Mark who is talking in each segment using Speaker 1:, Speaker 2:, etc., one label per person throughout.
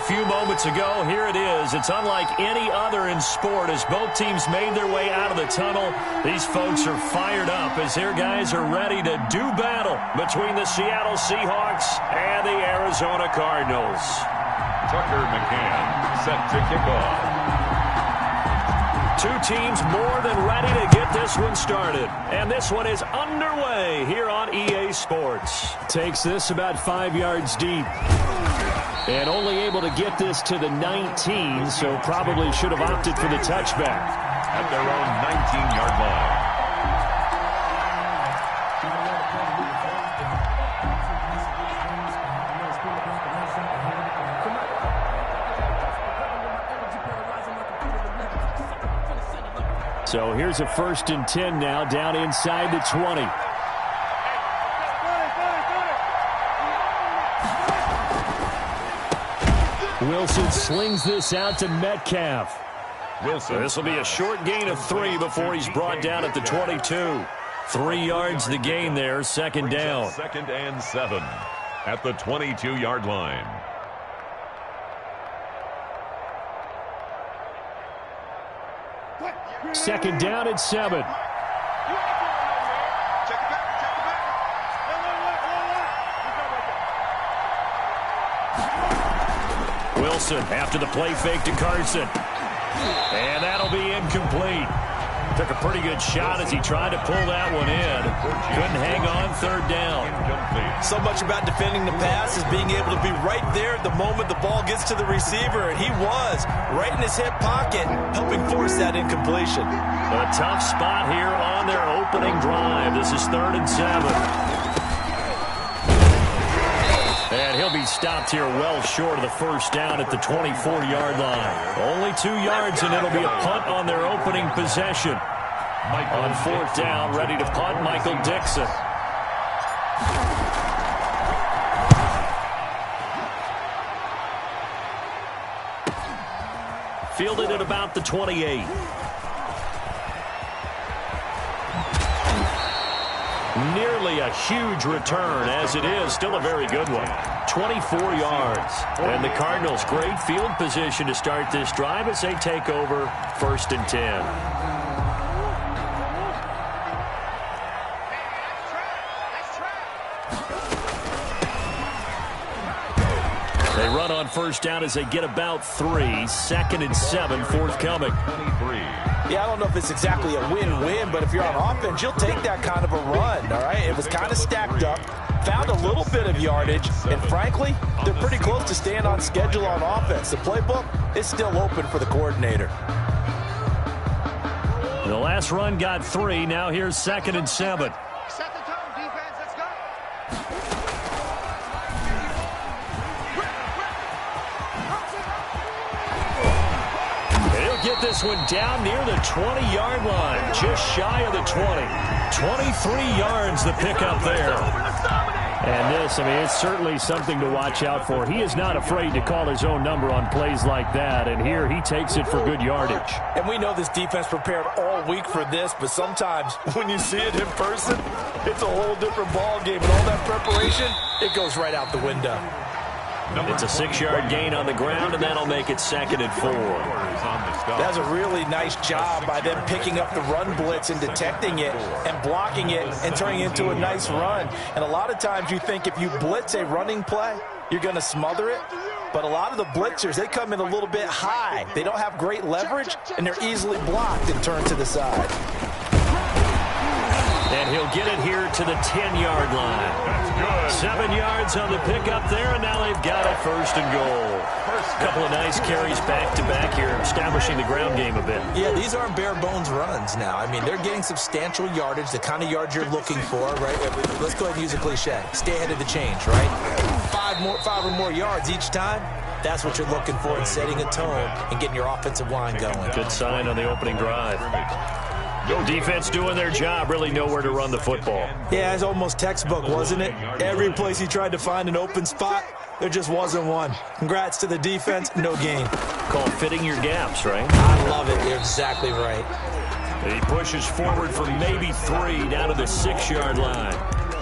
Speaker 1: few moments ago. Here it is. It's unlike any other in sport as both teams made their way out of the tunnel. These folks are fired up as their guys are ready to do battle between the Seattle Seahawks and the Arizona Cardinals.
Speaker 2: Tucker McCann set to kick off.
Speaker 1: Two teams more than ready to get this one started. And this one is underway here on EA Sports. Takes this about 5 yards deep. And only able to get this to the 19, so probably should have opted for the touchback.
Speaker 2: At their own 19-yard line.
Speaker 1: So here's a 1st and 10 now, down inside the 20. Wilson slings this out to Metcalf.
Speaker 2: Wilson.
Speaker 1: This will be a short gain of 3 before he's brought down at the 22. 3 yards the gain there, 2nd down.
Speaker 2: 2nd and 7 at the 22-yard line.
Speaker 1: Second down at 7. Wilson after the play fake to Carson. And that'll be incomplete. Took a pretty good shot as he tried to pull that one in. Couldn't hang on, 3rd down.
Speaker 3: So much about defending the pass is being able to be right there at the moment the ball gets to the receiver. And he was right in his hip pocket, helping force that incompletion.
Speaker 1: A tough spot here on their opening drive. This is 3rd and 7. And he'll be stopped here well short of the 1st down at the 24-yard line. Only 2 yards, and it'll be a punt on their opening possession. On 4th down, ready to punt, Michael Dixon. Fielded at about the 28. Nearly a huge return, as it is still a very good one. 24 yards. And the Cardinals, great field position to start this drive as they take over 1st and 10. They run on 1st down as they get about 3. 2nd and 7 forthcoming.
Speaker 3: Yeah, I don't know if it's exactly a win-win, but if you're on offense, you'll take that kind of a run, all right? It was kind of stacked up, found a little bit of yardage, and frankly, they're pretty close to staying on schedule on offense. The playbook is still open for the coordinator.
Speaker 1: The last run got 3. Now here's 2nd and 7.
Speaker 4: Set the tone, defense. Let's go.
Speaker 1: He'll get this one down near the 20-yard line, just shy of the 20. 23 yards the pickup there. And this, I mean, it's certainly something to watch out for. He is not afraid to call his own number on plays like that, and here he takes it for good yardage.
Speaker 3: And we know this defense prepared all week for this, but sometimes when you see it in person, it's a whole different ball game, and all that preparation, it goes right out the window.
Speaker 1: It's a 6-yard gain on the ground, and that'll make it 2nd and 4.
Speaker 3: That's a really nice job by them picking up the run blitz and detecting it and blocking it and turning it into a nice run. And a lot of times you think if you blitz a running play, you're going to smother it. But a lot of the blitzers, they come in a little bit high. They don't have great leverage, and they're easily blocked and turned to the side.
Speaker 1: And he'll get it here to the 10-yard line.
Speaker 2: That's good.
Speaker 1: 7 yards on the pickup there, and now they've got it 1st and goal. A couple of nice carries back-to-back here, establishing the ground game a bit.
Speaker 3: Yeah, these aren't bare-bones runs now. I mean, they're getting substantial yardage, the kind of yards you're looking for, right? Let's go ahead and use a cliche. Stay ahead of the change, right? 5 or more yards each time. That's what you're looking for in setting a tone and getting your offensive line going.
Speaker 1: Good sign on the opening drive. Defense doing their job, really nowhere to run the football.
Speaker 3: Yeah, it's almost textbook, wasn't it? Every place he tried to find an open spot, there just wasn't one. Congrats to the defense, no gain.
Speaker 1: Called fitting your gaps, right?
Speaker 3: I love it. You're exactly right.
Speaker 1: He pushes forward for maybe 3 down to the 6-yard line.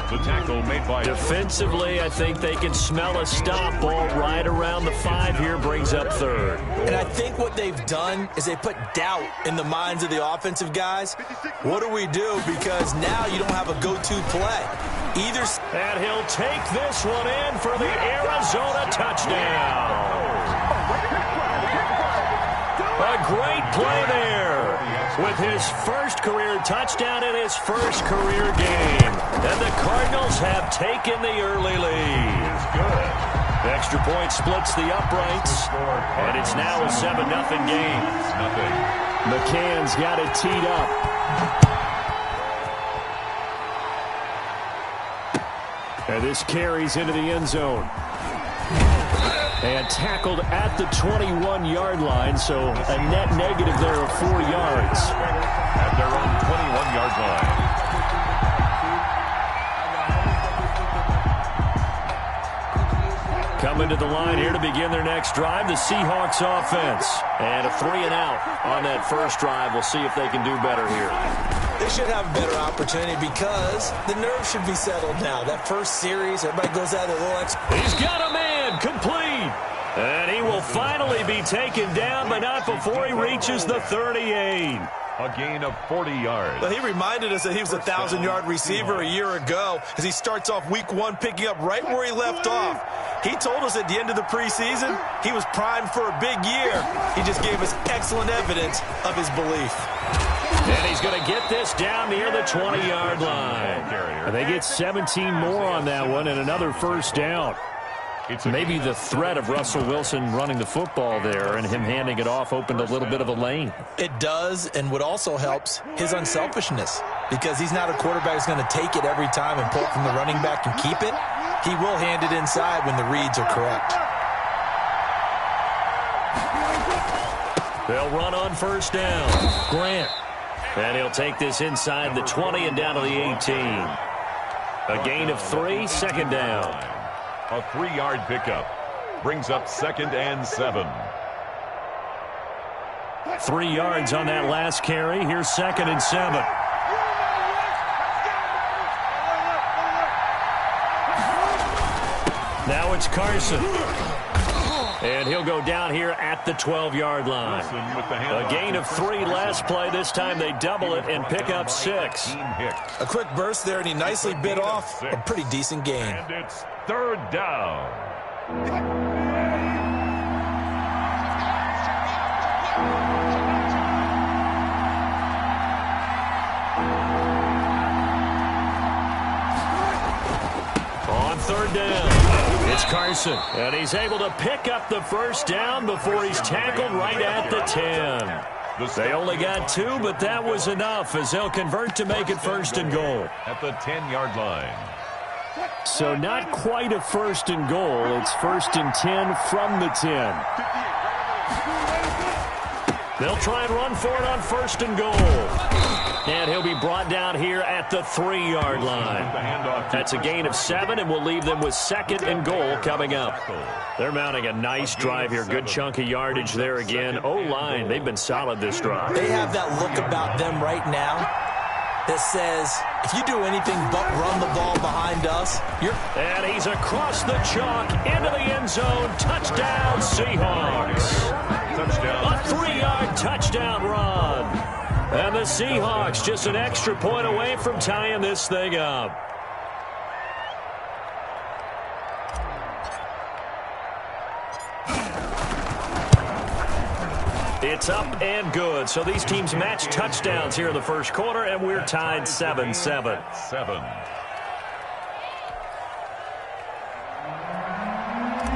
Speaker 2: The tackle made by...
Speaker 1: Defensively, I think they can smell a stop. Ball right around the 5 here, brings up third.
Speaker 3: And I think what they've done is they put doubt in the minds of the offensive guys. What do we do? Because now you don't have a go-to play.
Speaker 1: And he'll take this one in for the Arizona touchdown. A great play there with his first career touchdown in his first career game. And the Cardinals have taken the early lead. The extra point splits the uprights, and it's now a 7-0 game. McCann's got it teed up. And this carries into the end zone. And tackled at the 21-yard line, so a net negative there of 4 yards.
Speaker 2: At their own 21-yard line.
Speaker 1: Coming to the line here to begin their next drive, the Seahawks offense. And a 3-and-out on that first drive. We'll see if they can do better here.
Speaker 3: They should have a better opportunity because the nerves should be settled now. That first series, everybody goes out a little extra.
Speaker 1: He's got a man, complete. And he will finally be taken down, but not before he reaches the 38.
Speaker 2: A gain of 40 yards.
Speaker 3: Well, he reminded us that he was a 1,000-yard receiver a year ago as he starts off week 1 picking up right where he left off. He told us at the end of the preseason he was primed for a big year. He just gave us excellent evidence of his belief.
Speaker 1: And he's going to get this down near the 20-yard line. And they get 17 more on that one and another first down. Maybe the threat of Russell Wilson running the football there and him handing it off opened a little bit of a lane.
Speaker 3: It does, and what also helps, his unselfishness. Because he's not a quarterback who's going to take it every time and pull it from the running back and keep it. He will hand it inside when the reads are correct.
Speaker 1: They'll run on first down. Grant. And he'll take this inside the 20 and down to the 18. A gain of 3, second down.
Speaker 2: A 3-yard pickup brings up 2nd and 7.
Speaker 1: 3 yards on that last carry. Here's 2nd and 7. Now it's Carson. And he'll go down here at the 12-yard line. A gain of 3 last play. This time they double it and pick up 6.
Speaker 3: A quick burst there, and he nicely bit off a pretty decent gain.
Speaker 2: And it's 3rd down.
Speaker 1: On 3rd down, it's Carson. And he's able to pick up the first down before he's tackled right at the 10. They only got 2, but that was enough as they'll convert to make it 1st and goal.
Speaker 2: At the 10-yard line.
Speaker 1: So not quite a 1st and goal. It's 1st and 10 from the 10. They'll try and run for it on 1st and goal. And he'll be brought down here at the 3-yard line. That's a gain of 7, and we'll leave them with 2nd and goal coming up. They're mounting a nice drive here. Good chunk of yardage there again. O-line, they've been solid this drive.
Speaker 3: They have that look about them right now that says, if you do anything but run the ball behind us, you're...
Speaker 1: And he's across the chalk into the end zone. Touchdown, Seahawks.
Speaker 2: Touchdown.
Speaker 1: A 3-yard touchdown run. And the Seahawks just an extra point away from tying this thing up. It's up and good. So these teams match touchdowns here in the first quarter, and we're tied 7-7.
Speaker 2: 7.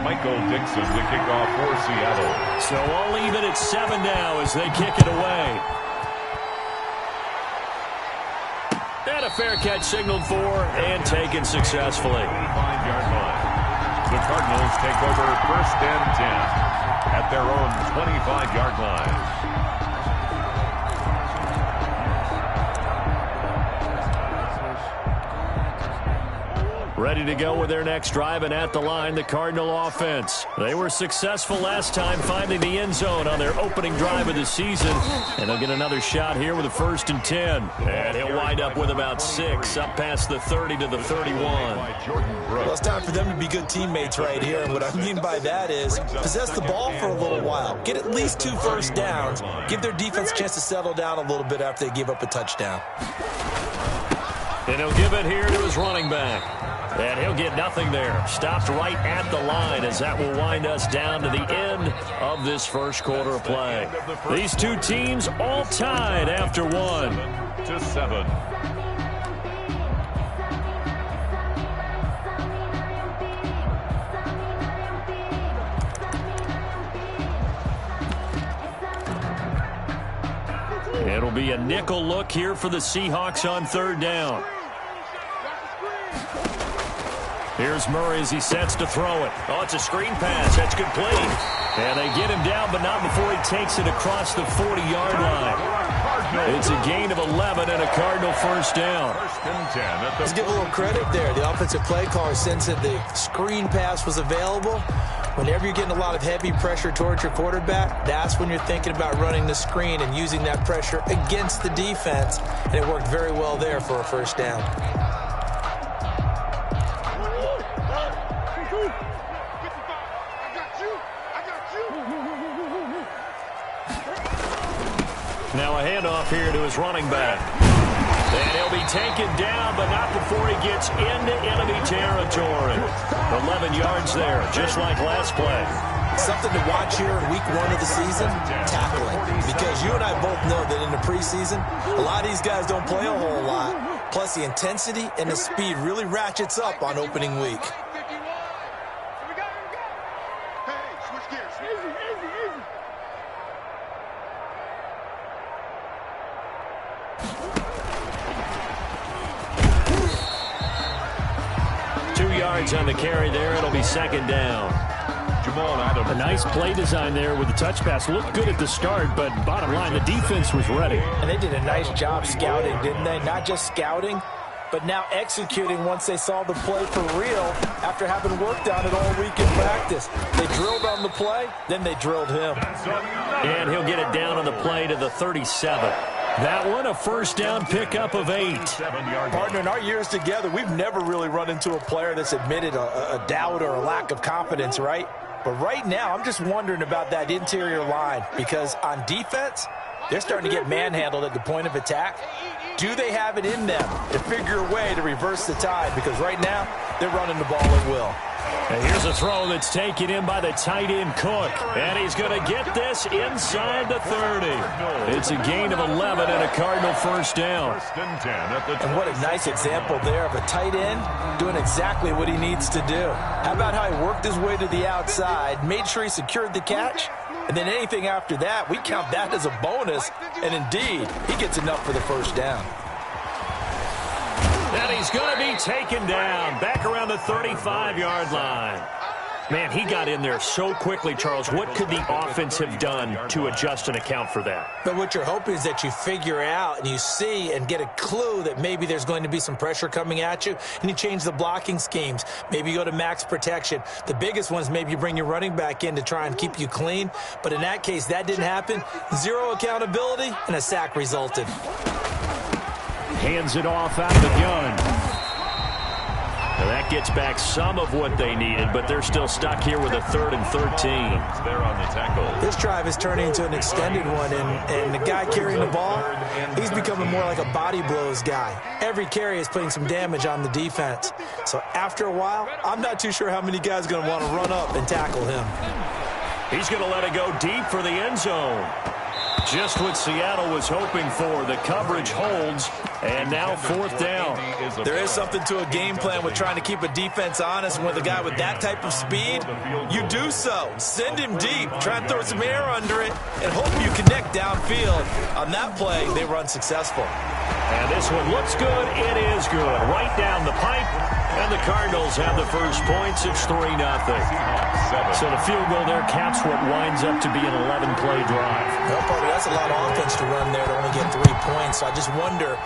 Speaker 2: Michael Dixon to kick off for Seattle.
Speaker 1: So all even at 7 now as they kick it away. And a fair catch signaled for and taken successfully.
Speaker 2: 25-yard line. The Cardinals take over 1st and 10 at their own 25-yard line.
Speaker 1: ready to go with their next drive, and at the line, the Cardinal offense. They were successful last time finding the end zone on their opening drive of the season, and they'll get another shot here with a 1st and 10. And he'll wind up with about 6, up past the 30 to the 31.
Speaker 3: Well, it's time for them to be good teammates right here, and what I mean by that is possess the ball for a little while, get at least 2 first downs, give their defense a chance to settle down a little bit after they give up a touchdown.
Speaker 1: And he'll give it here to his running back. And he'll get nothing there. Stopped right at the line as that will wind us down to the end of this first quarter of play. These two teams all tied after 1.
Speaker 2: 7-7.
Speaker 1: It'll be a nickel look here for the Seahawks on 3rd down. Here's Murray as he sets to throw it. Oh, it's a screen pass. That's complete. And they get him down, but not before he takes it across the 40-yard line. It's a gain of 11 and a Cardinal 1st down.
Speaker 3: Let's give a little credit there. The offensive play caller sense that the screen pass was available. Whenever you're getting a lot of heavy pressure towards your quarterback, that's when you're thinking about running the screen and using that pressure against the defense. And it worked very well there for a 1st down.
Speaker 1: Now a handoff here to his running back. And he'll be taken down, but not before he gets into enemy territory. 11 yards there, just like last play.
Speaker 3: Something to watch here in week 1 of the season, tackling. Because you and I both know that in the preseason, a lot of these guys don't play a whole lot. Plus, the intensity and the speed really ratchets up on opening week.
Speaker 1: On the carry there, it'll be 2nd down. A nice play design there with the touch pass. Looked good at the start, but bottom line, the defense was ready.
Speaker 3: And they did a nice job scouting, didn't they? Not just scouting, but now executing once they saw the play for real after having worked on it all week in practice. They drilled on the play, then they drilled him.
Speaker 1: And he'll get it down on the play to the 37. That one, a 1st down pickup of 8.
Speaker 3: Partner, in our years together, we've never really run into a player that's admitted a doubt or a lack of confidence, right? But right now, I'm just wondering about that interior line because on defense, they're starting to get manhandled at the point of attack. Do they have it in them to figure a way to reverse the tide? Because right now, they're running the ball at will.
Speaker 1: And here's a throw that's taken in by the tight end Cook. And he's going to get this inside the 30. It's a gain of 11 and a Cardinal 1st down.
Speaker 3: And what a nice example there of a tight end doing exactly what he needs to do. How about how he worked his way to the outside, made sure he secured the catch, and then anything after that, we count that as a bonus. And indeed, he gets enough for the 1st down.
Speaker 1: And he's going to be taken down back around the 35-yard line. Man, he got in there so quickly, Charles. What could the offense have done to adjust and account for that?
Speaker 3: But what you're hoping is that you figure out and you see and get a clue that maybe there's going to be some pressure coming at you, and you change the blocking schemes. Maybe you go to max protection. The biggest ones, maybe you bring your running back in to try and keep you clean. But in that case, that didn't happen. 0 accountability, and a sack resulted.
Speaker 1: Hands it off out of the gun. Now that gets back some of what they needed, but they're still stuck here with a 3rd and 13.
Speaker 2: They're on the tackle.
Speaker 3: This drive is turning into an extended one, and the guy carrying the ball, he's becoming more like a body blows guy. Every carry is putting some damage on the defense. So after a while, I'm not too sure how many guys are going to want to run up and tackle him.
Speaker 1: He's going to let it go deep for the end zone. Just what Seattle was hoping for. The coverage holds, and now 4th down.
Speaker 3: There is something to a game plan with trying to keep a defense honest, and with a guy with that type of speed, you do so. Send him deep, try and throw some air under it, and hope you connect downfield. On that play, they were unsuccessful.
Speaker 1: And this one looks good. It is good. Right down the pipe. And the Cardinals have the first points. It's 3-0. So the field goal there caps what winds up to be an 11-play drive.
Speaker 3: Well, Parker, that's a lot of offense to run there to only get 3 points. So I just wonder,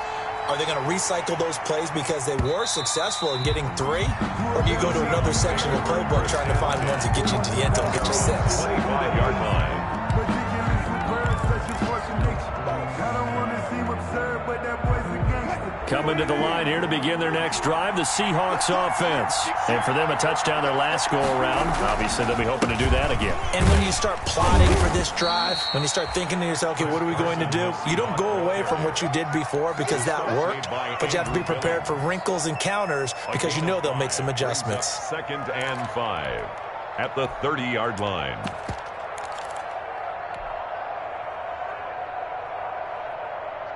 Speaker 3: Are they going to recycle those plays because they were successful in getting 3? Or do you go to another section of the playbook trying to find ones that get you into the end zone, get you 6?
Speaker 2: 25-yard line.
Speaker 1: Coming to the line here to begin their next drive, the Seahawks offense. And for them, a touchdown their last go-around. Obviously, they'll be hoping to do that again.
Speaker 3: And when you start plotting for this drive, when you start thinking to yourself, okay, what are we going to do? You don't go away from what you did before because that worked, but you have to be prepared for wrinkles and counters because you know they'll make some adjustments.
Speaker 2: 2nd and 5 at the 30-yard line.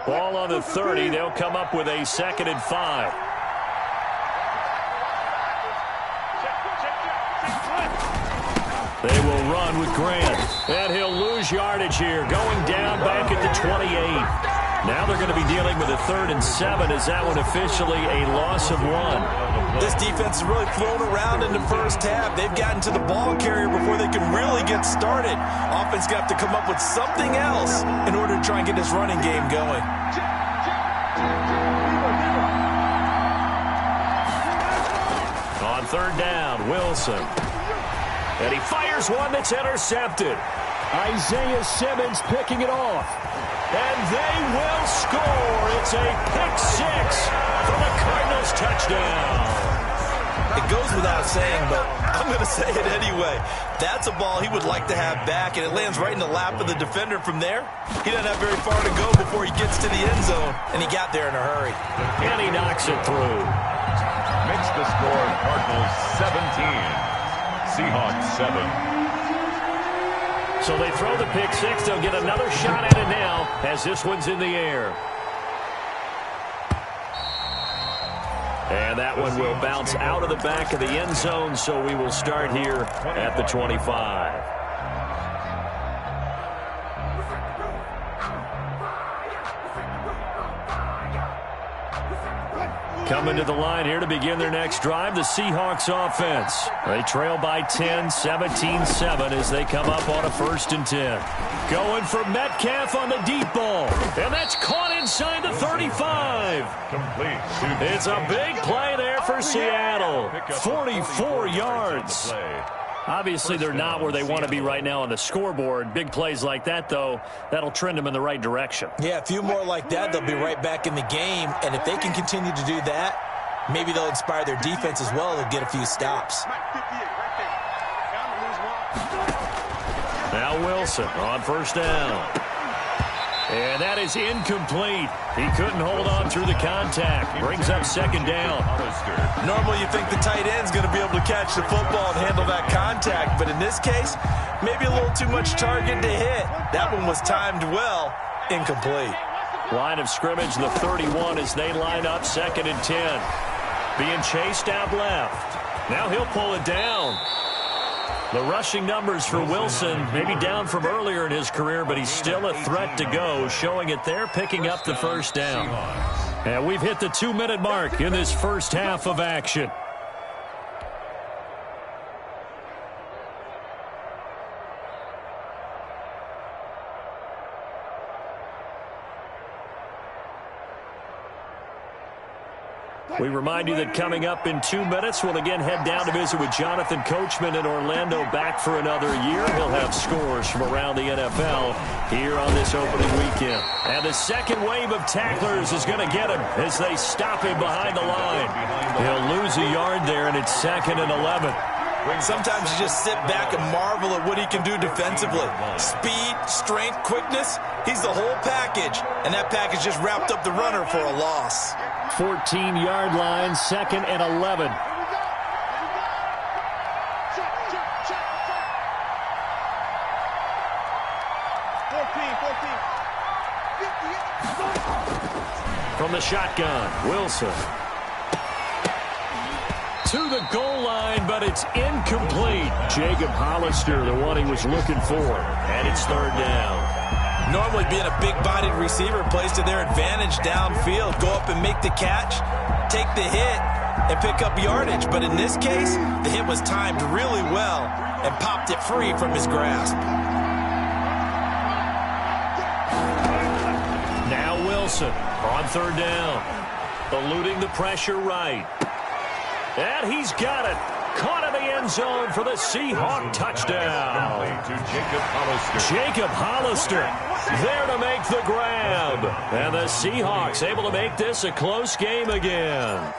Speaker 1: Ball on the 30. They'll come up with a 2nd and 5. They will run with Grant. And he'll lose yardage here. Going down back at the 28. Now they're going to be dealing with a 3rd and 7. Is that one officially a loss of 1?
Speaker 3: This defense has really flown around in the first half. They've gotten to the ball carrier before they can really get started. Offense got to come up with something else in order to try and get this running game going.
Speaker 1: On 3rd down, Wilson. And he fires one that's intercepted. Isaiah Simmons picking it off. And they will score. It's a pick 6 for the Cardinals touchdown.
Speaker 3: It goes without saying, but I'm going to say it anyway. That's a ball he would like to have back, and it lands right in the lap of the defender from there. He doesn't have very far to go before he gets to the end zone, and he got there in a hurry.
Speaker 1: And he knocks it through.
Speaker 2: Makes the score Cardinals 17, Seahawks 7.
Speaker 1: So they throw the pick 6. They'll get another shot at it now as this one's in the air. And that one will bounce out of the back of the end zone, so we will start here at the 25. Coming to the line here to begin their next drive, the Seahawks offense. They trail by 10, 17-7 as they come up on a 1st and 10. Going for Metcalf on the deep ball. And that's caught inside the 35.
Speaker 2: Complete.
Speaker 1: It's a big play there for Seattle. 44 yards. Obviously, they're not where they want to be right now on the scoreboard. Big plays like that, though, that'll trend them in the right direction.
Speaker 3: Yeah, a few more like that, they'll be right back in the game. And if they can continue to do that, maybe they'll inspire their defense as well to get a few stops.
Speaker 1: Now Wilson on 1st down. And that is incomplete. He couldn't hold on through the contact. Brings up 2nd down.
Speaker 3: Normally you think the tight end's going to be able to catch the football and handle that contact, but in this case, maybe a little too much target to hit. That one was timed well. Incomplete.
Speaker 1: Line of scrimmage, the 31 as they line up 2nd and 10. Being chased out left. Now he'll pull it down. The rushing numbers for Wilson, maybe down from earlier in his career, but he's still a threat to go, showing it there, picking up the 1st down. And we've hit the 2-minute mark in this first half of action. We remind you that coming up in 2 minutes, we'll again head down to visit with Jonathan Coachman in Orlando, back for another year. He'll have scores from around the NFL here on this opening weekend. And the second wave of tacklers is going to get him as they stop him behind the line. He'll lose a yard there, and it's 2nd and 11.
Speaker 3: Sometimes you just sit back and marvel at what he can do defensively. Speed, strength, quickness, he's the whole package. And that package just wrapped up the runner for a loss.
Speaker 1: 14-yard line, 2nd and 11. From the shotgun, Wilson. To the goal line, but it's incomplete. Jacob Hollister, the one he was looking for. And it's 3rd down.
Speaker 3: Normally being a big-bodied receiver plays to their advantage downfield. Go up and make the catch, take the hit, and pick up yardage. But in this case, the hit was timed really well and popped it free from his grasp.
Speaker 1: Now Wilson on 3rd down. Eluding the pressure right. And he's got it. Caught in the end zone for the Seahawk touchdown.
Speaker 2: To Jacob Hollister.
Speaker 1: Jacob Hollister there to make the grab. And the Seahawks able to make this a close game again.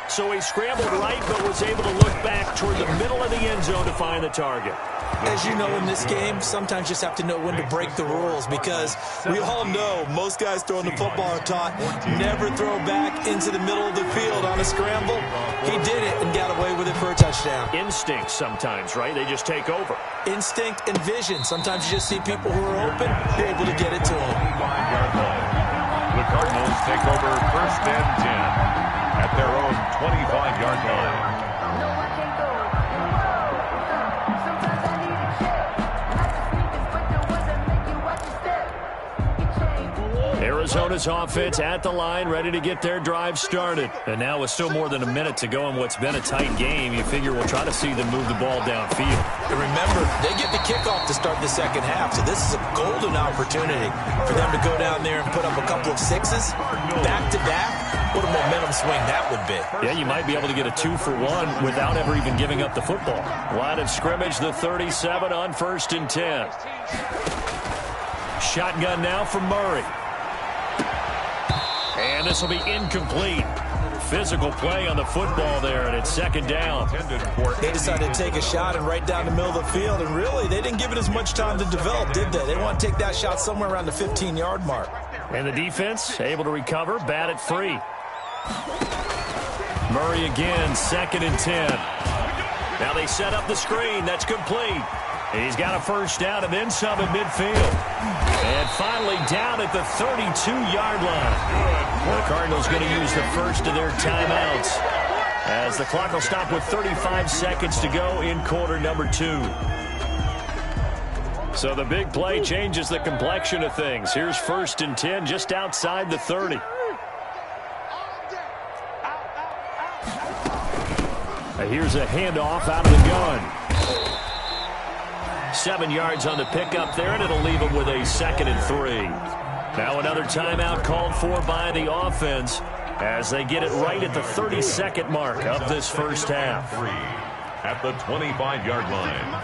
Speaker 1: So he scrambled right, but was able to look back toward the middle of the end zone to find the target.
Speaker 3: As you know, in this game, sometimes you just have to know when to break the rules, because we all know most guys throwing the football are taught never throw back into the middle of the field on a scramble. He did it and got away with it for a touchdown.
Speaker 1: Instinct sometimes, right? They just take over.
Speaker 3: Instinct and vision. Sometimes you just see people who are open, you're able to get it to them.
Speaker 2: The Cardinals take over 1st and 10 at their own 25-yard line.
Speaker 1: Arizona's offense at the line, ready to get their drive started. And now with still more than a minute to go in what's been a tight game, you figure we'll try to see them move the ball downfield.
Speaker 3: And remember, they get the kickoff to start the second half, so this is a golden opportunity for them to go down there and put up a couple of sixes back-to-back. What a momentum swing that would be.
Speaker 1: Yeah, you might be able to get a 2-for-1 without ever even giving up the football. Line of scrimmage, the 37 on 1st and 10. Shotgun now for Murray. And this will be incomplete. Physical play on the football there, and it's 2nd down.
Speaker 3: They decided to take a shot and right down the middle of the field, and really, they didn't give it as much time to develop, did they? They want to take that shot somewhere around the 15-yard mark.
Speaker 1: And the defense able to recover, bat it free. Murray again, 2nd and 10. Now they set up the screen. That's complete. He's got a 1st down and then some at midfield. And finally down at the 32-yard line. The Cardinals going to use the first of their timeouts as the clock will stop with 35 seconds to go in quarter number 2. So the big play changes the complexion of things. Here's 1st and 10 just outside the 30. Here's a handoff out of the gun. 7 yards on the pickup there, and it'll leave them with a 2nd and 3. Now another timeout called for by the offense as they get it right at the 32nd mark of this first half.
Speaker 2: At the 25-yard line.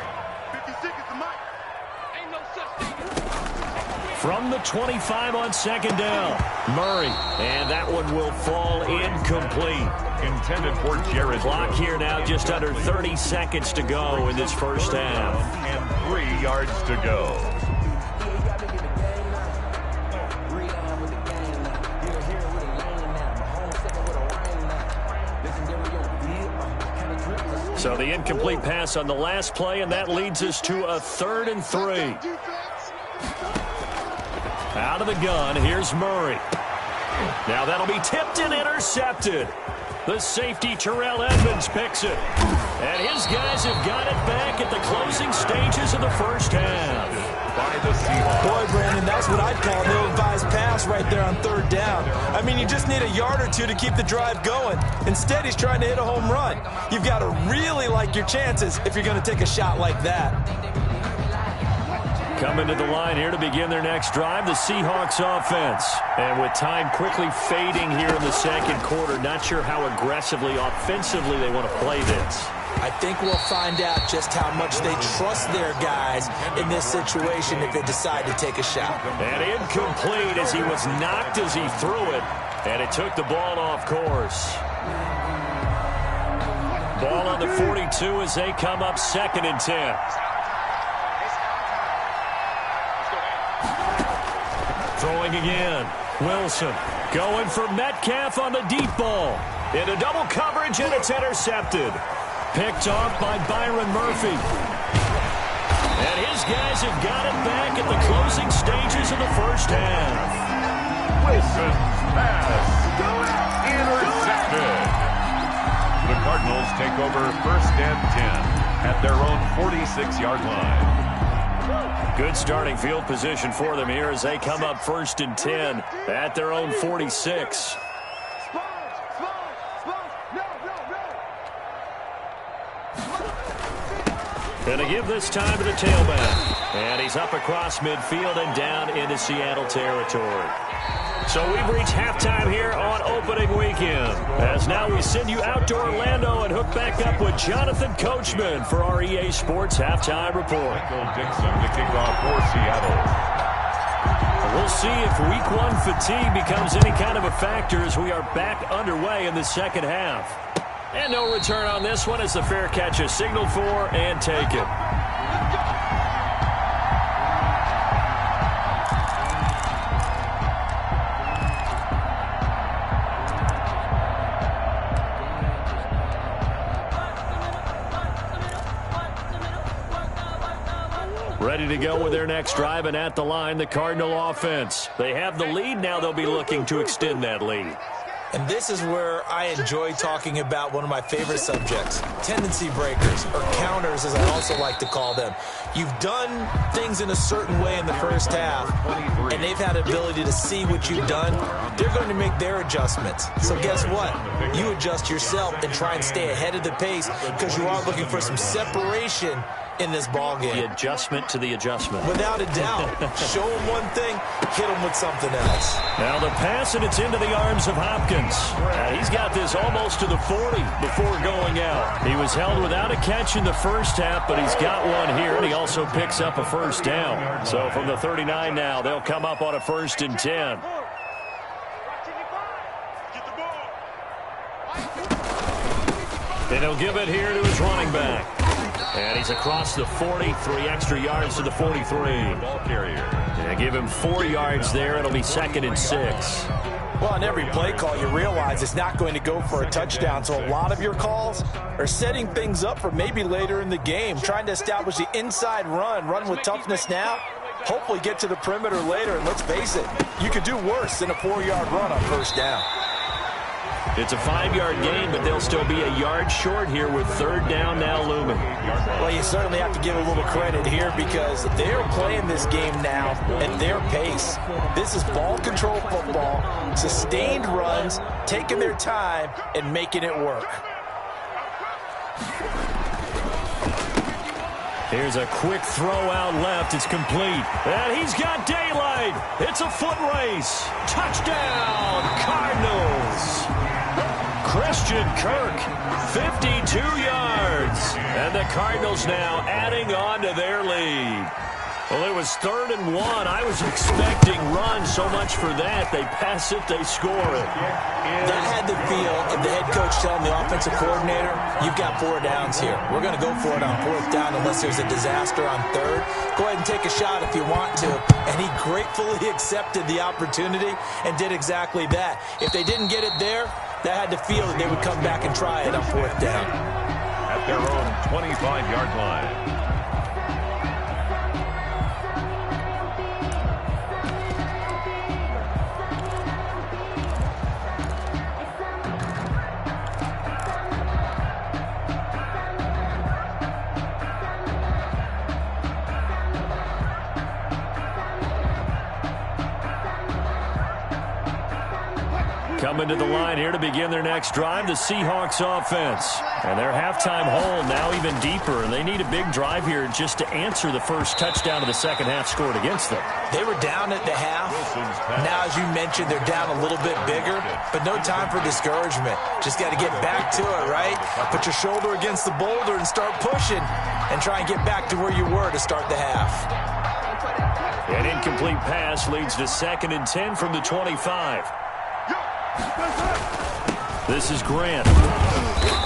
Speaker 1: From the 25 on 2nd down, Murray, and that one will fall incomplete.
Speaker 2: Intended for Jared.
Speaker 1: Clock here now just under 30 seconds to go in this first half.
Speaker 2: And 3 yards to go.
Speaker 1: So the incomplete pass on the last play, and that leads us to a 3rd and 3. Out of the gun, here's Murray. Now that'll be tipped and intercepted. The safety, Terrell Edmonds, picks it. And his guys have got it back at the closing stages of the first half.
Speaker 2: By the Seahawks.
Speaker 3: Boy, Brandon, that's what I'd call an ill-advised pass right there on 3rd down. I mean, you just need a yard or two to keep the drive going. Instead, he's trying to hit a home run. You've got to really like your chances if you're going to take a shot like that.
Speaker 1: Coming to the line here to begin their next drive, the Seahawks offense. And with time quickly fading here in the 2nd quarter, not sure how aggressively, offensively they want to play this.
Speaker 3: I think we'll find out just how much they trust their guys in this situation if they decide to take a shot.
Speaker 1: And incomplete as he was knocked as he threw it, and it took the ball off course. Ball on the 42 as they come up 2nd and 10. Throwing again. Wilson going for Metcalf on the deep ball. Into double coverage, and it's intercepted. Picked off by Byron Murphy. And his guys have got it back at the closing stages of the first half.
Speaker 2: Wilson's pass. Intercepted. The Cardinals take over 1st and 10 at their own 46-yard line.
Speaker 1: Good starting field position for them here as they come up 1st and 10 at their own 46. And to give this time to the tailback. And he's up across midfield and down into Seattle territory. So we've reached halftime here on opening weekend. As now we send you out to Orlando and hook back up with Jonathan Coachman for our EA Sports halftime report.
Speaker 2: Michael Dixon to kick off for Seattle.
Speaker 1: We'll see if week one fatigue becomes any kind of a factor as we are back underway in the second half. And no return on this one as the fair catch is signaled for and taken. Ready to go with their next drive, and at the line, the Cardinal offense. They have the lead. Now they'll be looking to extend that lead.
Speaker 3: And this is where I enjoy talking about one of my favorite subjects, tendency breakers, or counters as I also like to call them. You've done things in a certain way in the first half, and they've had the ability to see what you've done. They're going to make their adjustments. So guess what? You adjust yourself and try and stay ahead of the pace because you are looking for some separation in this ball game.
Speaker 1: The adjustment to the adjustment.
Speaker 3: Without a doubt. Show him one thing, hit him with something else.
Speaker 1: Now the pass, and it's into the arms of Hopkins. He's got this almost to the 40 before going out. He was held without a catch in the first half, but he's got one here, and he also picks up a first down. So from the 39 now, they'll come up on a 1st and 10. And he'll give it here to his running back. And he's across the 40, 3 extra yards to the 43.
Speaker 2: Ball carrier.
Speaker 1: Yeah, give him 4 yards there. It'll be 2nd and 6.
Speaker 3: Well, on every play call, you realize it's not going to go for a touchdown. So a lot of your calls are setting things up for maybe later in the game, trying to establish the inside run with toughness now, hopefully get to the perimeter later. And let's face it, you could do worse than a 4-yard run on first down.
Speaker 1: It's a 5-yard gain, but they'll still be a yard short here with 3rd down now looming.
Speaker 3: Well, you certainly have to give a little credit here because they're playing this game now at their pace. This is ball control football, sustained runs, taking their time and making it work.
Speaker 1: Here's a quick throw out left. It's complete. And he's got daylight. It's a foot race. Touchdown, Cardinals. Christian Kirk, 52 yards. And the Cardinals now adding on to their lead. Well, it was 3rd and 1. I was expecting run, so much for that. They pass it, they score it.
Speaker 3: That had the feel of the head coach telling the offensive coordinator, you've got 4 downs here. We're going to go for it on 4th down unless there's a disaster on 3rd. Go ahead and take a shot if you want to. And he gratefully accepted the opportunity and did exactly that. If they didn't get it there, that had the feel that they would come back and try it on 4th down.
Speaker 2: At their own 25-yard line.
Speaker 1: Coming to the line here to begin their next drive, the Seahawks offense. And their halftime hole now even deeper, and they need a big drive here just to answer the first touchdown of the second half scored against them.
Speaker 3: They were down at the half. Now, as you mentioned, they're down a little bit bigger, but no time for discouragement. Just got to get back to it, right? Put your shoulder against the boulder and start pushing and try and get back to where you were to start the half.
Speaker 1: An incomplete pass leads to 2nd and 10 from the 25. This is Grant.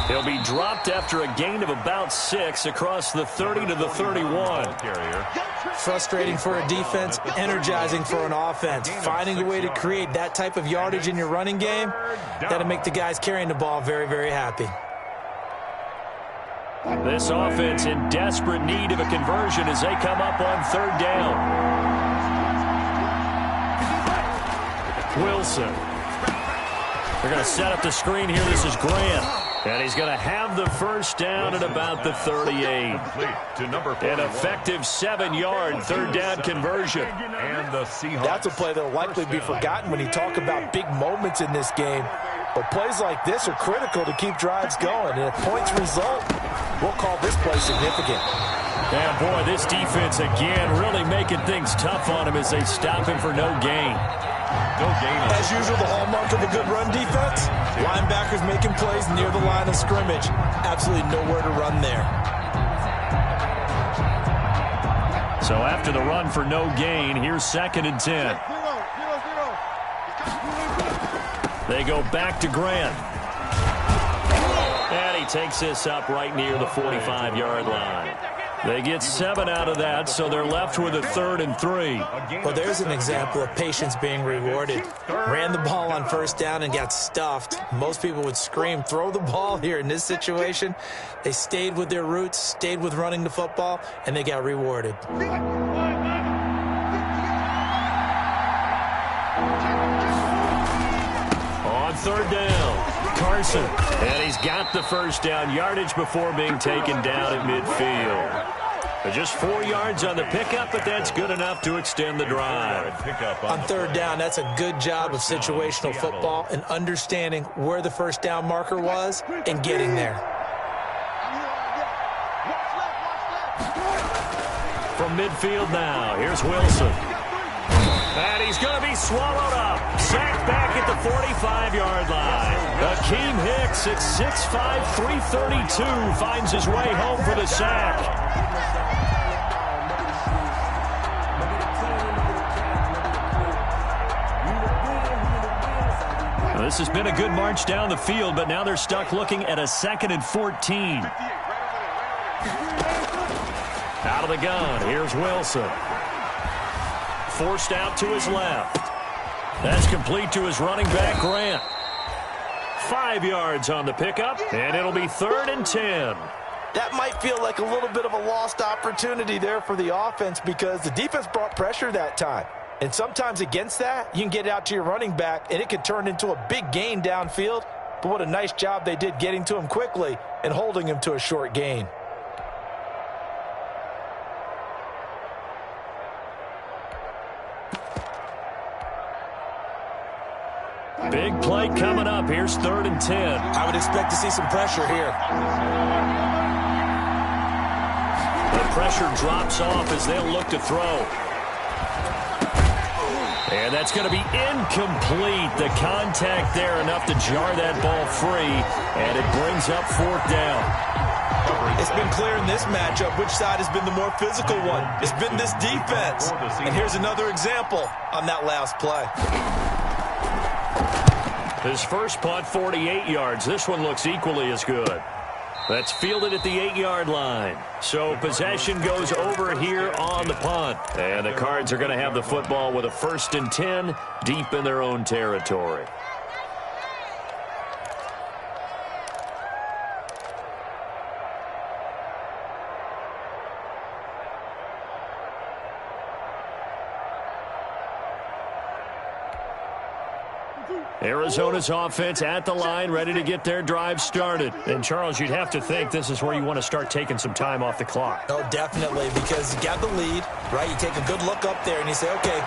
Speaker 1: He'll be dropped after a gain of about 6 across the 30 to the 31.
Speaker 3: Frustrating for a defense, energizing for an offense. Finding a way to create that type of yardage in your running game, that'll make the guys carrying the ball very, very happy.
Speaker 1: This offense in desperate need of a conversion as they come up on 3rd down. Wilson. They're going to set up the screen here. This is Grant. And he's going to have the first down at about the 38. An effective 7-yard 3rd down conversion.
Speaker 2: And the Seahawks.
Speaker 3: That's a play that will likely be forgotten when you talk about big moments in this game. But plays like this are critical to keep drives going. And if points result, we'll call this play significant.
Speaker 1: And boy, this defense again really making things tough on him as they stop him for no gain.
Speaker 2: No gain on
Speaker 3: As usual, the hallmark of a good run defense, linebackers making plays near the line of scrimmage. Absolutely nowhere to run there.
Speaker 1: So after the run for no gain, here's 2nd and 10. They go back to Grant. And he takes this up right near the 45-yard line. They get 7 out of that, so they're left with a 3rd and 3.
Speaker 3: Well, there's an example of patience being rewarded. Ran the ball on 1st down and got stuffed. Most people would scream, throw the ball here. In this situation, they stayed with their roots, stayed with running the football, and they got rewarded.
Speaker 1: On 3rd down, Carson. And he's got the 1st down yardage before being taken down at midfield. But just 4 yards on the pickup, but that's good enough to extend the drive.
Speaker 3: On 3rd down, that's a good job of situational football and understanding where the 1st down marker was and getting there.
Speaker 1: From midfield now, here's Wilson. And he's going to be swallowed up. Sacked back at the 45-yard line. Akeem Hicks at 6'5", 332 finds his way home for the sack. Well, this has been a good march down the field, but now they're stuck looking at a 2nd and 14. Out of the gun, here's Wilson. Forced out to his left. That's complete to his running back, Grant. 5 yards on the pickup, and it'll be 3rd and 10.
Speaker 3: That might feel like a little bit of a lost opportunity there for the offense because the defense brought pressure that time. And sometimes against that, you can get it out to your running back, and it could turn into a big gain downfield. But what a nice job they did getting to him quickly and holding him to a short gain.
Speaker 1: Big play coming up. Here's 3rd and 10.
Speaker 3: I would expect to see some pressure here.
Speaker 1: The pressure drops off as they'll look to throw. And that's going to be incomplete. The contact there enough to jar that ball free, and it brings up 4th down.
Speaker 3: It's been clear in this matchup which side has been the more physical one. It's been this defense. And here's another example on that last play.
Speaker 1: His first punt, 48 yards. This one looks equally as good. That's fielded at the 8-yard line. So possession goes over here on the punt. And the Cards are going to have the football with a 1st and 10 deep in their own territory. Arizona's offense at the line, ready to get their drive started. And, Charles, you'd have to think this is where you want to start taking some time off the clock.
Speaker 3: Oh, definitely, because you got the lead, right? You take a good look up there and you say, okay,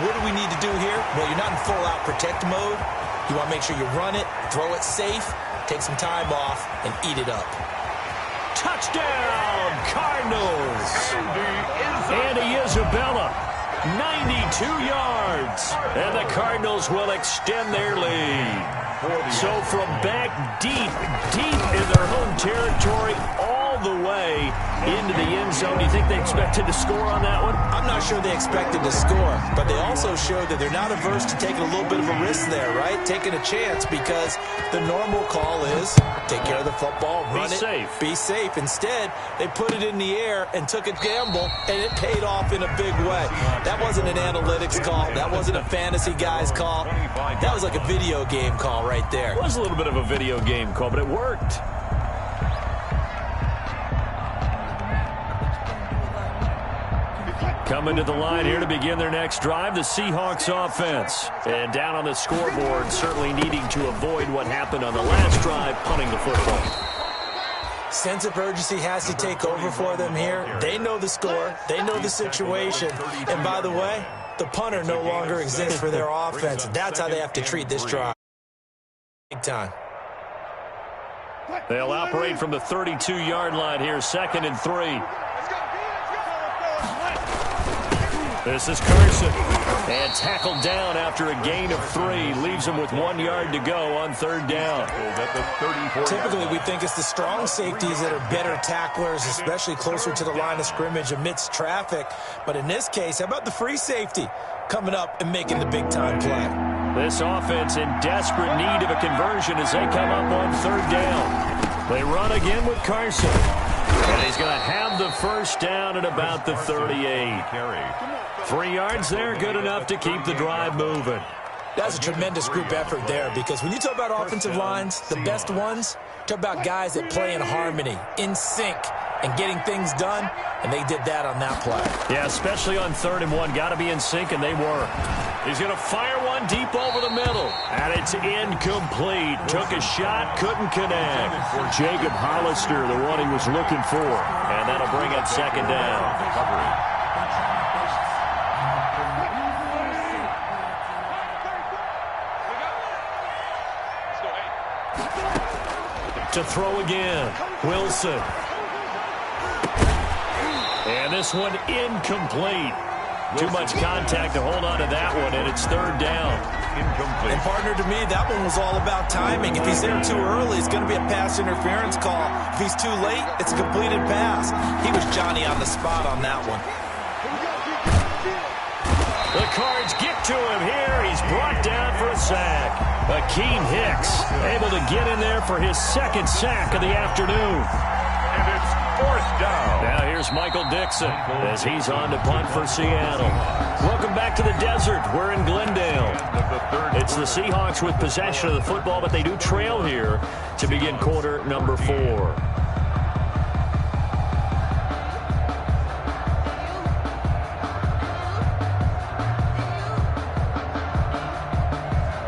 Speaker 3: what do we need to do here? Well, you're not in full-out protect mode. You want to make sure you run it, throw it safe, take some time off, and eat it up.
Speaker 1: Touchdown, Cardinals! Andy Isabella. 92 yards, and the Cardinals will extend their lead. So from back deep in their home territory, all the way into the end zone. Do you think they expected to score on that one?
Speaker 3: I'm not sure they expected to score, but they also showed that they're not averse to taking a little bit of a risk there, right? Taking a chance, because the normal call is take care of the football, run it, be safe. Instead, they put it in the air and took a gamble, and it paid off in a big way. That wasn't an analytics call. That wasn't a fantasy guy's call. That was like a video game call right there.
Speaker 1: It was a little bit of a video game call, but it worked. Coming to the line here to begin their next drive, the Seahawks offense. And down on the scoreboard, certainly needing to avoid what happened on the last drive, punting the football.
Speaker 3: Sense of urgency has to take over for them here. They know the score. They know the situation. And by the way, the punter no longer exists for their offense. That's how they have to treat this drive. Big time.
Speaker 1: They'll operate from the 32-yard line here, 2nd and 3. This is Carson. And tackled down after a gain of 3. Leaves him with 1 yard to go on 3rd down.
Speaker 3: Typically, we think it's the strong safeties that are better tacklers, especially closer to the line of scrimmage amidst traffic. But in this case, how about the free safety coming up and making the big-time play?
Speaker 1: This offense in desperate need of a conversion as they come up on 3rd down. They run again with Carson. And he's going to have the first down at about the 38. 3 yards there, good enough to keep the drive moving.
Speaker 3: That's a tremendous group effort there, because when you talk about offensive lines, the best ones, talk about guys that play in harmony, in sync, and getting things done, and they did that on that play.
Speaker 1: Yeah, especially on 3rd and 1. Got to be in sync, and they were. He's going to fire one deep over the middle, and it's incomplete. Took a shot, couldn't connect. Jacob Hollister, the one he was looking for, and that'll bring up 2nd down. To throw again, Wilson. And this one incomplete. Too much contact to hold on to that one, and it's 3rd down.
Speaker 3: And partner, to me, that one was all about timing. If he's there too early, it's going to be a pass interference call. If he's too late, it's a completed pass. He was Johnny on the spot on that one.
Speaker 1: The Cards get to him here. He's brought down for a sack. Akeem Hicks able to get in there for his 2nd sack of the afternoon.
Speaker 2: And it's 4th down.
Speaker 1: Now here's Michael Dixon as he's on to punt for Seattle. Welcome back to the desert. We're in Glendale. It's the Seahawks with possession of the football, but they do trail here to begin quarter number 4.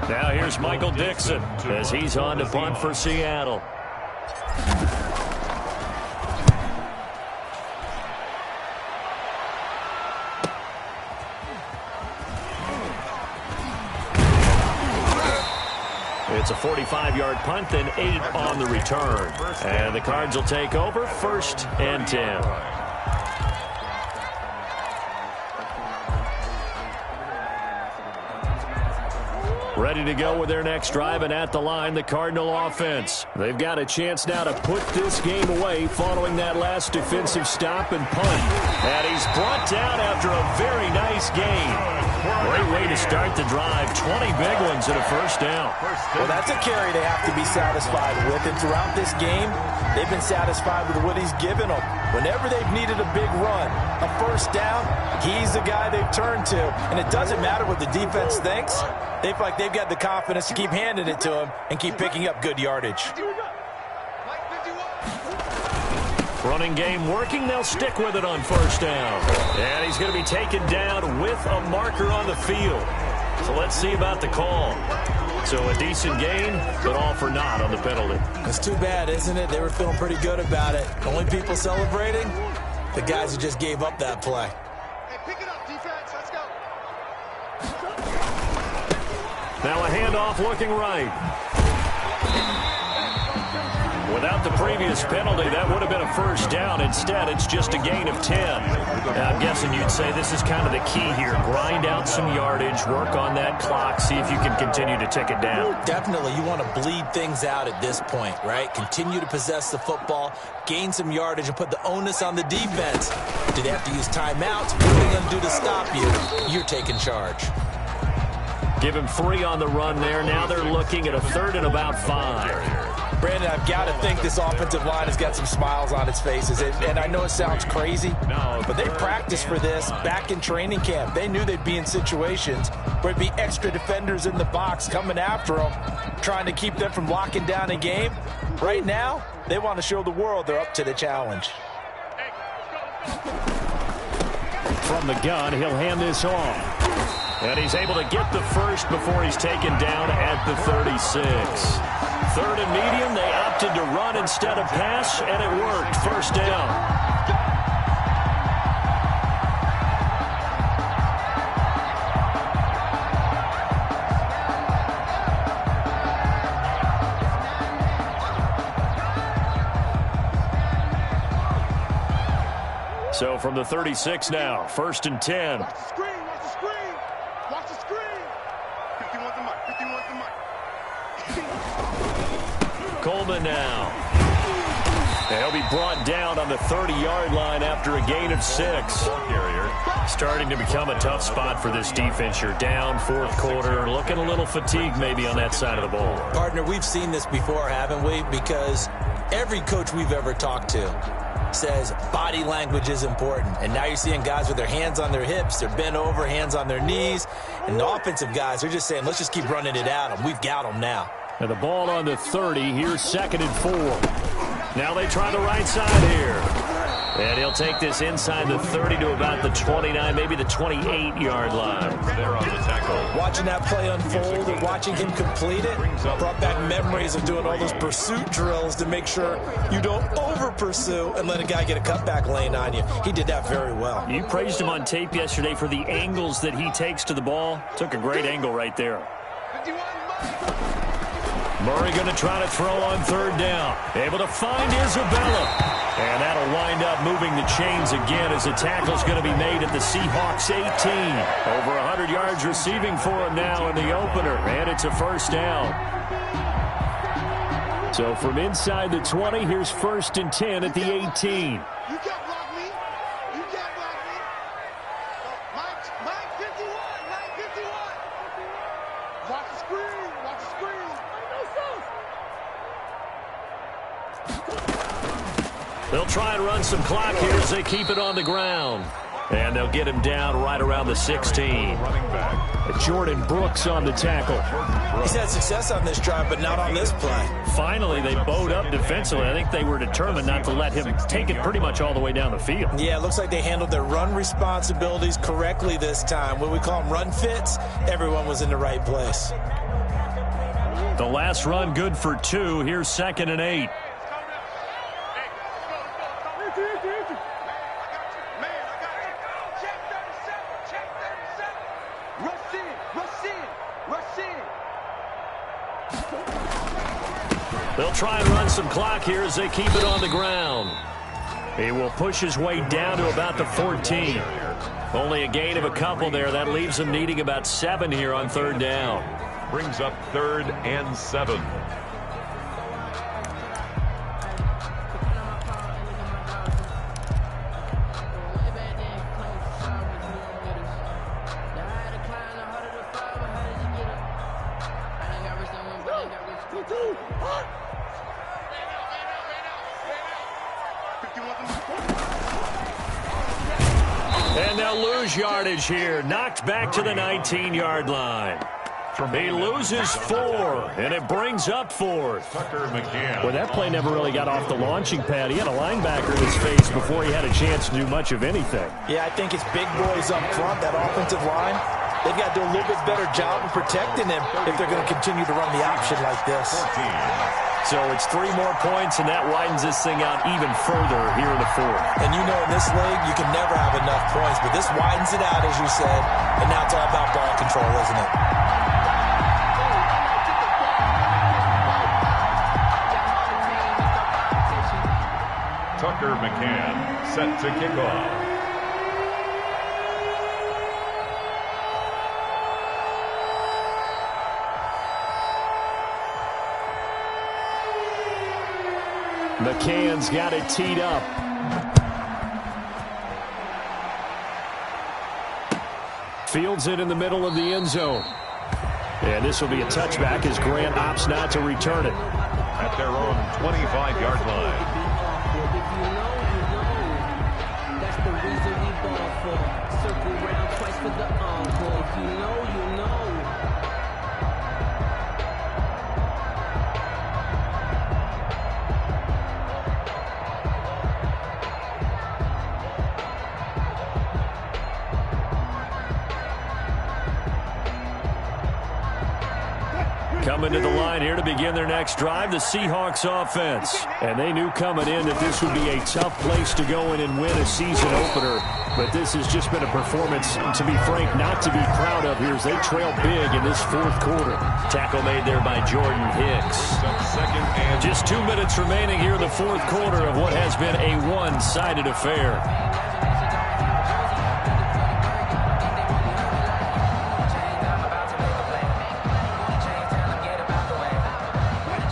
Speaker 1: Now here's Michael Dixon as he's on to punt for Seattle. It's a 45-yard punt, then 8 on the return. And the Cards will take over 1st and 10. Ready to go with their next drive, and at the line, the Cardinal offense. They've got a chance now to put this game away following that last defensive stop and punt. And he's brought down after a very nice gain. Great way to start the drive. 20 big ones and a 1st down.
Speaker 3: Well, that's a carry they have to be satisfied with. And throughout this game, they've been satisfied with what he's given them. Whenever they've needed a big run, a 1st down, he's the guy they've turned to. And it doesn't matter what the defense thinks. They feel like they've got the confidence to keep handing it to him and keep picking up good yardage.
Speaker 1: Running game working. They'll stick with it on 1st down. And he's going to be taken down with a marker on the field. So let's see about the call. So a decent gain, but all for naught on the penalty.
Speaker 3: It's too bad, isn't it? They were feeling pretty good about it. Only people celebrating, the guys who just gave up that play.
Speaker 4: Hey, pick it up, defense. Let's go.
Speaker 1: Now a handoff looking right. Without the previous penalty, that would have been a 1st down. Instead, it's just a gain of 10. Now, I'm guessing you'd say this is kind of the key here. Grind out some yardage, work on that clock, see if you can continue to tick it down.
Speaker 3: Definitely, you want to bleed things out at this point, right? Continue to possess the football, gain some yardage, and put the onus on the defense. Do they have to use timeouts? What are they going to do to stop you? You're taking charge.
Speaker 1: Give him 3 on the run there. Now they're looking at a 3rd and about 5.
Speaker 3: Brandon, I've got to think this offensive line has got some smiles on its faces. And I know it sounds crazy, but they practiced for this back in training camp. They knew they'd be in situations where there'd be extra defenders in the box coming after them, trying to keep them from locking down a game. Right now, they want to show the world they're up to the challenge.
Speaker 1: From the gun, he'll hand this off. And he's able to get the 1st before he's taken down at the 36. 3rd and medium, they opted to run instead of pass, and it worked. 1st down. So from the 36 now, 1st and 10.
Speaker 4: Watch the screen, watch the screen. Watch the screen. 51's the mic, 51's the mic.
Speaker 1: Coleman now. And he'll be brought down on the 30-yard line after a gain of 6. Starting to become a tough spot for this defense. You're down 4th quarter, looking a little fatigued maybe on that side of the ball.
Speaker 3: Partner, we've seen this before, haven't we? Because every coach we've ever talked to says body language is important. And now you're seeing guys with their hands on their hips, they're bent over, hands on their knees. And the offensive guys are just saying, let's just keep running it at them. We've got them now.
Speaker 1: And the ball on the 30. Here's 2nd and 4. Now they try the right side here. And he'll take this inside the 30 to about the 29, maybe the 28-yard line.
Speaker 2: There on the tackle.
Speaker 3: Watching that play unfold and watching him complete it brought back memories of doing all those pursuit drills to make sure you don't over-pursue and let a guy get a cutback lane on you. He did that very well.
Speaker 1: You praised him on tape yesterday for the angles that he takes to the ball. Took a great angle right there.
Speaker 4: 51
Speaker 1: Murray going to try to throw on 3rd down. Able to find Isabella. And that'll wind up moving the chains again as the tackle's going to be made at the Seahawks 18. Over 100 yards receiving for him now in the opener. And it's a 1st down. So from inside the 20, here's 1st and 10 at the 18.
Speaker 4: You can't block me. You can't block me. Mike 51. Mike 51. Watch the screen. Watch the screen.
Speaker 1: They'll try and run some clock here as they keep it on the ground. And they'll get him down right around the 16. Jordan Brooks on the tackle.
Speaker 3: He's had success on this drive, but not on this play.
Speaker 1: Finally, they bowed up defensively. I think they were determined not to let him take it pretty much all the way down the field.
Speaker 3: Yeah, it looks like they handled their run responsibilities correctly this time. When we call them run fits, everyone was in the right place.
Speaker 1: The last run good for 2. Here's 2nd and 8. They'll try and run some clock here as they keep it on the ground. He will push his way down to about the 14. Only a gain of a couple there. That leaves him needing about 7 here on 3rd down.
Speaker 2: Brings up 3rd and 7.
Speaker 1: And they'll lose yardage here. Knocked back to the 19-yard line. He loses 4, and it brings up 4th.
Speaker 2: Tucker McCann.
Speaker 1: Well, that play never really got off the launching pad. He had a linebacker in his face before he had a chance to do much of anything.
Speaker 3: Yeah, I think it's big boys up front, that offensive line. They've got to do a little bit better job of protecting him if they're going to continue to run the option like this.
Speaker 2: 14.
Speaker 1: So it's 3 more points, and that widens this thing out even further here in the 4th.
Speaker 3: And you know in this league, you can never have enough points, but this widens it out, as you said, and now it's all about ball control, isn't it?
Speaker 2: Tucker McCann set to kick off.
Speaker 1: McCann's got it teed up. Fields it in the middle of the end zone. And this will be a touchback as Grant opts not to return it.
Speaker 2: At their own 25-yard line.
Speaker 5: That's the reason we ball for. Circle round twice for the encore. If you know, you know.
Speaker 1: Coming to the line here to begin their next drive, the Seahawks offense. And they knew coming in that this would be a tough place to go in and win a season opener. But this has just been a performance, to be frank, not to be proud of here as they trail big in this 4th quarter. Tackle made there by Jordan Hicks. Just 2 minutes remaining here in the 4th quarter of what has been a one-sided affair.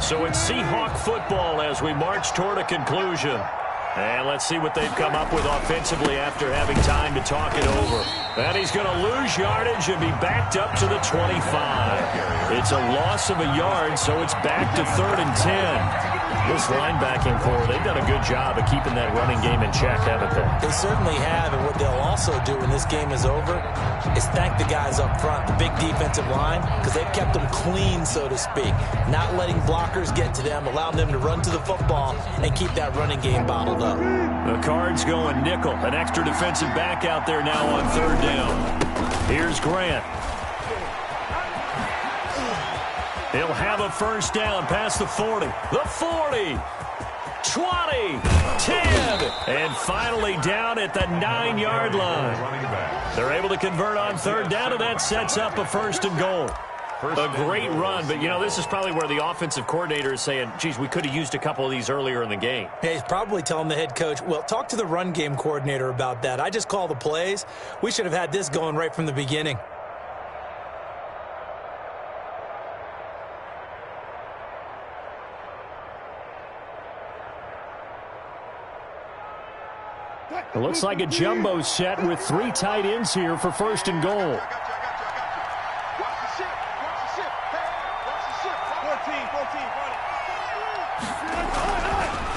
Speaker 1: So it's Seahawk football as we march toward a conclusion. And let's see what they've come up with offensively after having time to talk it over. And he's going to lose yardage and be backed up to the 25. It's a loss of a yard, so it's back to 3rd and 10. This linebacking core, they've done a good job of keeping that running game in check, haven't they?
Speaker 3: They certainly have, and what they'll also do when this game is over is thank the guys up front, the big defensive line, because they've kept them clean, so to speak, not letting blockers get to them, allowing them to run to the football and keep that running game bottled up.
Speaker 1: The Cards going nickel, an extra defensive back out there now on 3rd down. Here's Grant. He'll have a first down past the 40, the 40, 20, 10, and finally down at the 9-yard line. They're able to convert on 3rd down, and that sets up a 1st and goal. A great run, but, you know, this is probably where the offensive coordinator is saying, geez, we could have used a couple of these earlier in the game.
Speaker 3: Yeah, he's probably telling the head coach, well, talk to the run game coordinator about that. I just call the plays. We should have had this going right from the beginning.
Speaker 1: It looks like a jumbo set with 3 tight ends here for 1st and goal.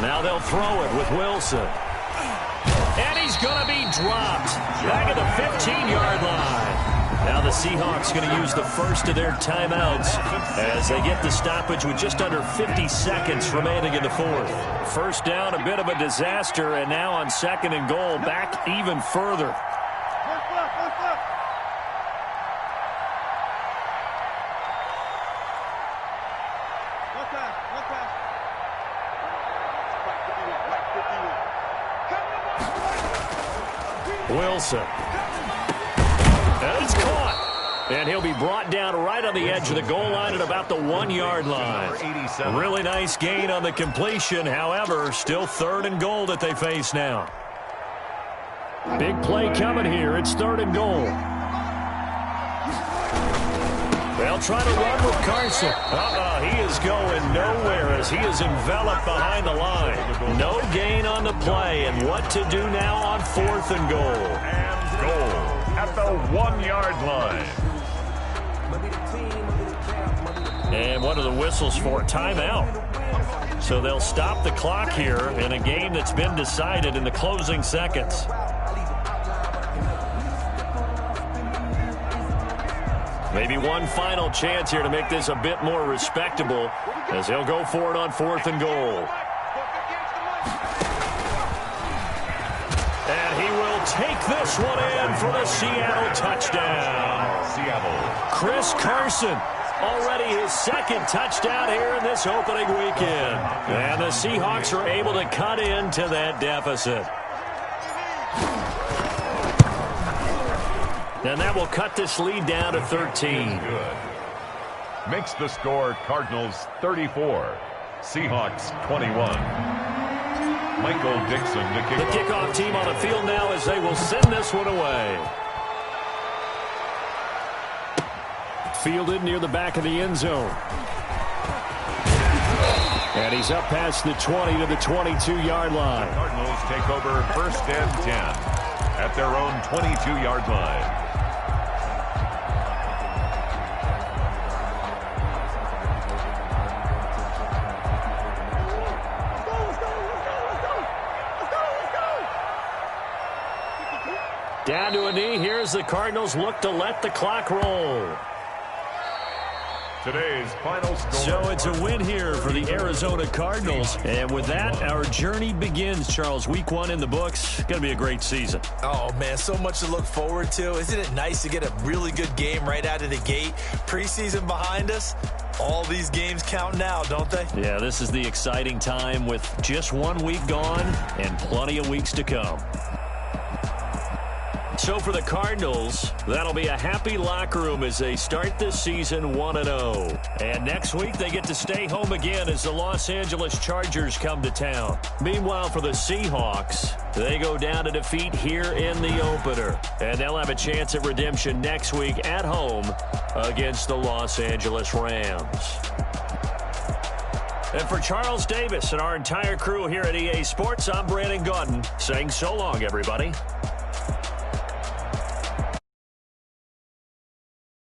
Speaker 1: Now they'll throw it with Wilson. And he's going to be dropped back at the 15-yard line. Now the Seahawks going to use the first of their timeouts as they get the stoppage with just under 50 seconds remaining in the 4th. First down, a bit of a disaster, and now on 2nd and goal, back even further. Wilson. And it's caught. And he'll be brought down right on the edge of the goal line at about the 1-yard line. Really nice gain on the completion. However, still 3rd and goal that they face now. Big play coming here. It's 3rd and goal. They'll try to run with Carson. He is going nowhere as he is enveloped behind the line. No gain on the play, and what to do now on 4th and goal.
Speaker 2: And goal at the 1-yard line.
Speaker 1: And what are the whistles for? Timeout. So they'll stop the clock here in a game that's been decided in the closing seconds. Maybe one final chance here to make this a bit more respectable as he'll go for it on 4th and goal. And he will take this one in for the Seattle touchdown. Chris Carson, already his 2nd touchdown here in this opening weekend. And the Seahawks are able to cut into that deficit. And that will cut this lead down to 13.
Speaker 2: Good. Makes the score Cardinals 34, Seahawks 21. Michael Dixon to kick off.
Speaker 1: The kickoff team on the field now as they will send this one away. Fielded near the back of the end zone. And he's up past the 20 to the 22-yard line.
Speaker 2: Cardinals take over 1st and 10 at their own 22-yard line.
Speaker 1: Down to a knee. Here's the Cardinals look to let the clock roll.
Speaker 2: Today's final score.
Speaker 1: So it's a win here for the Arizona Cardinals. And with that, our journey begins, Charles. Week 1 in the books. Going to be a great season.
Speaker 3: Oh, man, so much to look forward to. Isn't it nice to get a really good game right out of the gate? Preseason behind us. All these games count now, don't they?
Speaker 1: Yeah, this is the exciting time with just 1 week gone and plenty of weeks to come. So for the Cardinals, that'll be a happy locker room as they start this season 1-0. And next week, they get to stay home again as the Los Angeles Chargers come to town. Meanwhile, for the Seahawks, they go down to defeat here in the opener. And they'll have a chance at redemption next week at home against the Los Angeles Rams. And for Charles Davis and our entire crew here at EA Sports, I'm Brandon Gaudin saying so long, everybody.